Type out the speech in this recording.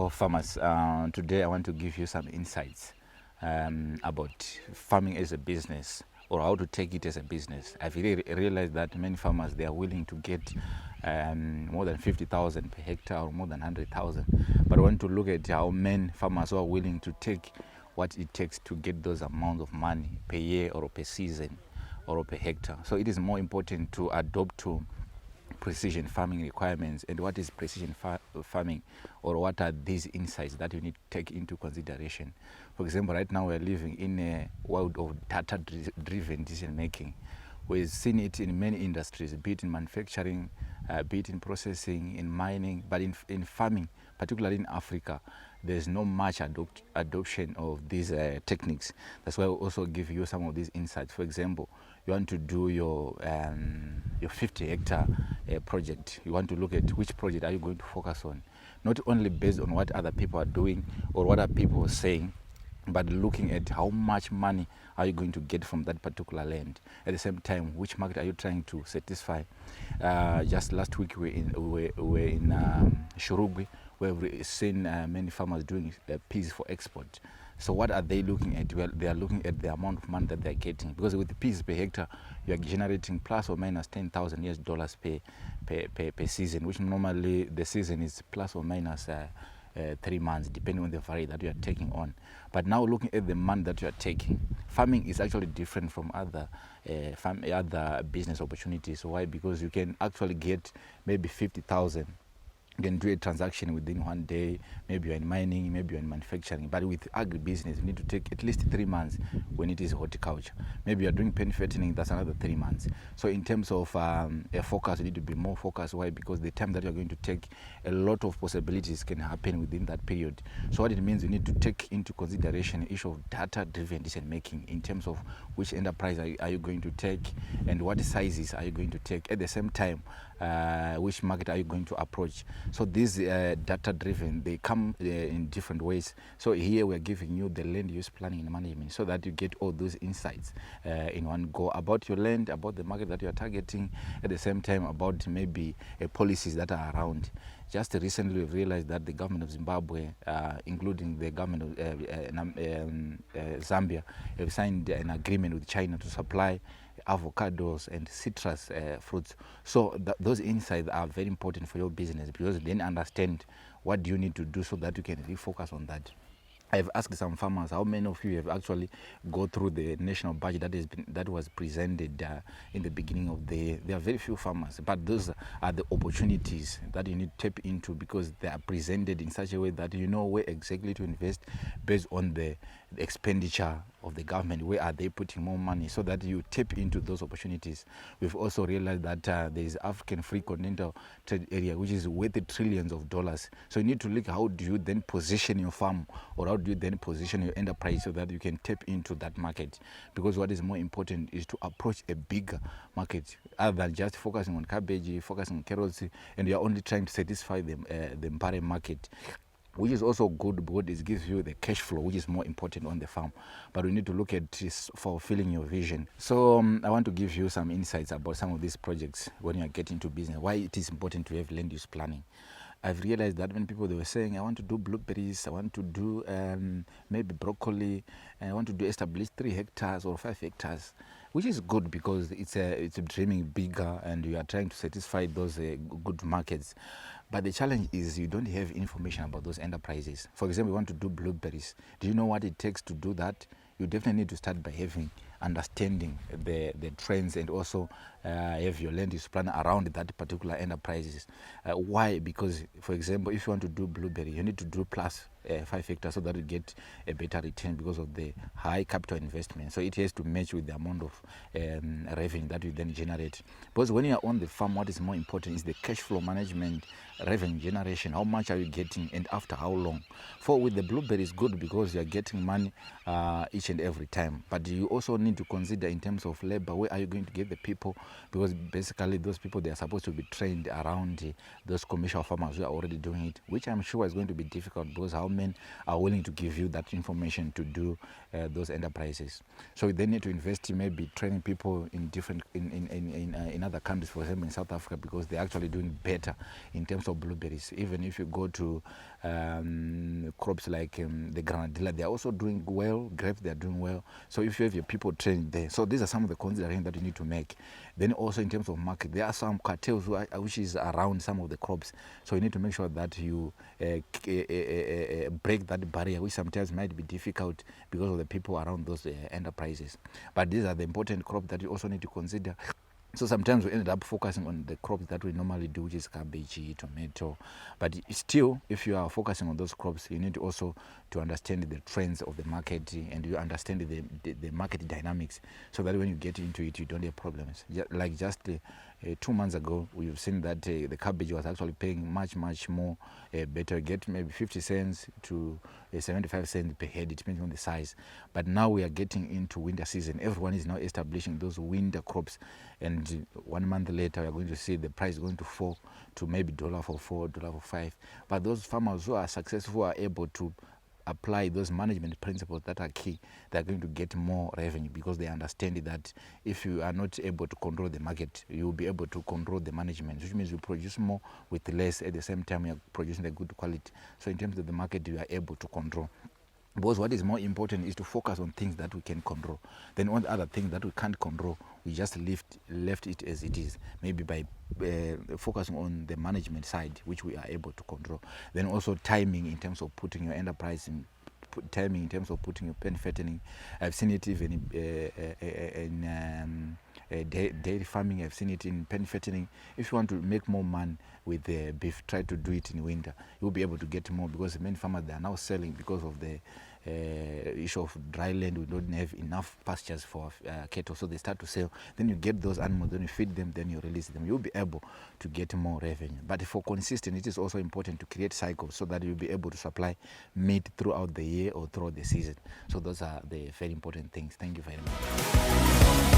Hello farmers, today I want to give you some insights about farming as a business, or how to take it as a business. I've really realized that many farmers, they are willing to get more than 50,000 per hectare or more than 100,000, but I want to look at how many farmers are willing to take what it takes to get those amounts of money per year or per season or per hectare. So it is more important to adopt to precision farming requirements. And what is precision farming, or what are these insights that you need to take into consideration? For example, right now we're living in a world of data driven decision making. We've seen it in many industries, be it in manufacturing, be it in processing, in mining, but in farming, particularly in Africa, there's not much adoption of these techniques. That's why I also give you some of these insights. For example, you want to do your 50 hectare project. You want to look at which project are you going to focus on, not only based on what other people are doing or what other people are saying, but looking at how much money are you going to get from that particular land. At the same time, which market are you trying to satisfy? Just last week we were in Shurugwi, where we've seen many farmers doing peas for export. So what are they looking at? Well, they are looking at the amount of money that they're getting, because with the peas per hectare, you are generating plus or minus $10,000 per season, which normally the season is plus or minus 3 months, depending on the variety that you are taking on. But now looking at the money that you are taking, farming is actually different from other business opportunities. Why? Because you can actually get maybe 50,000. You can do a transaction within 1 day. Maybe you're in mining, maybe you're in manufacturing. But with agribusiness, you need to take at least 3 months when it is horticulture. Maybe you're doing pen fattening, that's another 3 months. So in terms of a focus, you need to be more focused. Why? Because the time that you're going to take, a lot of possibilities can happen within that period. So what it means, you need to take into consideration the issue of data-driven decision making in terms of which enterprise are you going to take and what sizes are you going to take. At the same time, which market are you going to approach? So these data-driven, they come in different ways. So here we're giving you the land use planning and management, so that you get all those insights in one go about your land, about the market that you're targeting, at the same time about maybe policies that are around. Just recently we've realized that the government of Zimbabwe, including the government of Zambia, have signed an agreement with China to supply avocados and citrus fruits. So those insights are very important for your business, because then understand what do you need to do so that you can refocus on that. I've asked some farmers, how many of you have actually go through the national budget that was presented in the beginning of the year? There are very few farmers, but those are the opportunities that you need to tap into, because they are presented in such a way that you know where exactly to invest based on the expenditure of the government. Where are they putting more money, so that you tap into those opportunities. We've also realized that there is African Free Continental Trade Area, which is worth trillions of dollars. So you need to look, how do you then position your farm, or how do you then position your enterprise so that you can tap into that market? Because what is more important is to approach a bigger market, other than just focusing on cabbage, focusing on carrots, and you're only trying to satisfy the Mpare market, which is also good because it gives you the cash flow, which is more important on the farm. But we need to look at this for fulfilling your vision. So I want to give you some insights about some of these projects when you are getting into business, why it is important to have land use planning. I've realized that when people, they were saying, I want to do blueberries, I want to do maybe broccoli, and I want to establish 3 hectares or 5 hectares, which is good because it's dreaming bigger and you are trying to satisfy those good markets. But the challenge is you don't have information about those enterprises. For example, you want to do blueberries. Do you know what it takes to do that? You definitely need to start by understanding the trends, and also have your land use plan around that particular enterprises. Why? Because, for example, if you want to do blueberry, you need to do plus 5 hectares so that you get a better return because of the high capital investment. So it has to match with the amount of revenue that you then generate. Because when you are on the farm, what is more important is the cash flow management, revenue generation. How much are you getting, and after how long? For with the blueberry is good because you are getting money each and every time. But you also need to consider in terms of labor, where are you going to get the people? Because basically those people, they are supposed to be trained around those commercial farmers who are already doing it, which I'm sure is going to be difficult, because how many are willing to give you that information to do those enterprises? So they need to invest in maybe training people in different in other countries, for example in South Africa, because they're actually doing better in terms of blueberries. Even if you go to crops like the granadilla, they are also doing well. Grapes, they are doing well. So if you have your people trained there, so these are some of the considerations that you need to make. Then also in terms of market, there are some cartels which is around some of the crops. So you need to make sure that you break that barrier, which sometimes might be difficult because of the people around those enterprises. But these are the important crops that you also need to consider. So sometimes we ended up focusing on the crops that we normally do, which is cabbage, tomato. But still, if you are focusing on those crops, you need also to understand the trends of the market and you understand the market dynamics, so that when you get into it, you don't have problems. Like just 2 months ago, we've seen that the cabbage was actually paying much more better. Get maybe 50 cents to 75 cents per head, depending on the size. But now we are getting into winter season. Everyone is now establishing those winter crops, and 1 month later, we are going to see the price going to fall to maybe $1 for 4, $1 for 5. But those farmers who are successful are able to apply those management principles that are key. They're going to get more revenue because they understand that if you are not able to control the market, you will be able to control the management, which means you produce more with less. At the same time, you're producing the good quality. So in terms of the market, you are able to control. Because what is more important is to focus on things that we can control. Then on the other things that we can't control, we just left it as it is. Maybe by focusing on the management side, which we are able to control. Then also timing in terms of putting your enterprise in, timing in terms of putting your pen fattening. I've seen it even in dairy farming. I've seen it in pen fattening. If you want to make more money with beef, try to do it in winter. You'll be able to get more, because many farmers, they are now selling because of the issue of dry land. We don't have enough pastures for cattle, so they start to sell. Then you get those animals, then you feed them, then you release them. You'll be able to get more revenue. But for consistent, it is also important to create cycles so that you'll be able to supply meat throughout the year or throughout the season. So those are the very important things. Thank you very much.